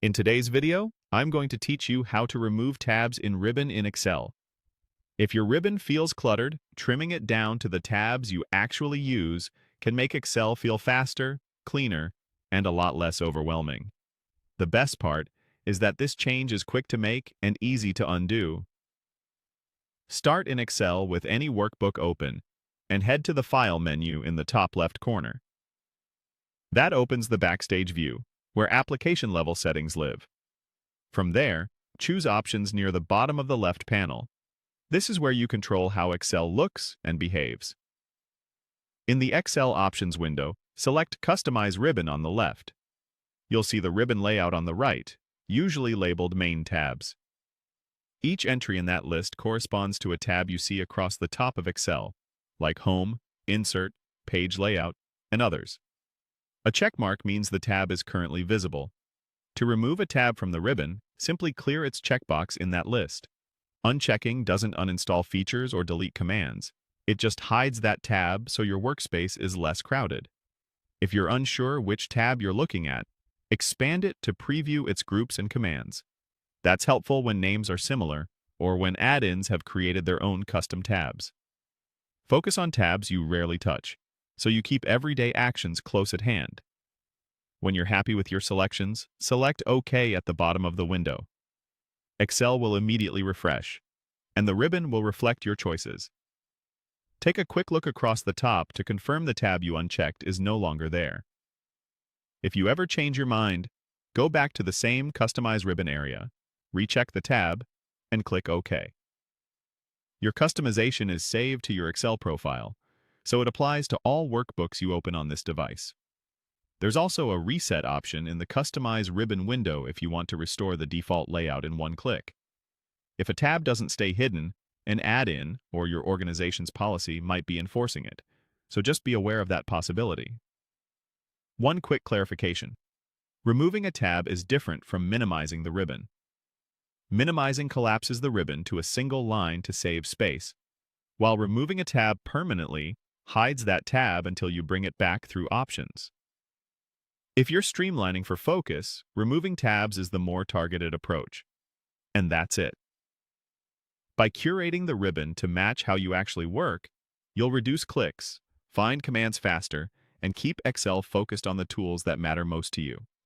In today's video, I'm going to teach you how to remove tabs in Ribbon in Excel. If your ribbon feels cluttered, trimming it down to the tabs you actually use can make Excel feel faster, cleaner, and a lot less overwhelming. The best part is that this change is quick to make and easy to undo. Start in Excel with any workbook open and head to the File menu in the top left corner. That opens the Backstage view, where application-level settings live. From there, choose Options near the bottom of the left panel. This is where you control how Excel looks and behaves. In the Excel Options window, select Customize Ribbon on the left. You'll see the ribbon layout on the right, usually labeled Main tabs. Each entry in that list corresponds to a tab you see across the top of Excel, like Home, Insert, Page Layout, and others. A checkmark means the tab is currently visible. To remove a tab from the ribbon, simply clear its checkbox in that list. Unchecking doesn't uninstall features or delete commands. It just hides that tab so your workspace is less crowded. If you're unsure which tab you're looking at, expand it to preview its groups and commands. That's helpful when names are similar or when add-ins have created their own custom tabs. Focus on tabs you rarely touch, so you keep everyday actions close at hand. When you're happy with your selections, select OK at the bottom of the window. Excel will immediately refresh, and the ribbon will reflect your choices. Take a quick look across the top to confirm the tab you unchecked is no longer there. If you ever change your mind, go back to the same Customize Ribbon area, recheck the tab, and click OK. Your customization is saved to your Excel profile, so it applies to all workbooks you open on this device. There's also a reset option in the Customize Ribbon window if you want to restore the default layout in one click. If a tab doesn't stay hidden, an add-in or your organization's policy might be enforcing it, so just be aware of that possibility. One quick clarification. Removing a tab is different from minimizing the ribbon. Minimizing collapses the ribbon to a single line to save space, while removing a tab permanently hides that tab until you bring it back through Options. If you're streamlining for focus, removing tabs is the more targeted approach. And that's it. By curating the ribbon to match how you actually work, you'll reduce clicks, find commands faster, and keep Excel focused on the tools that matter most to you.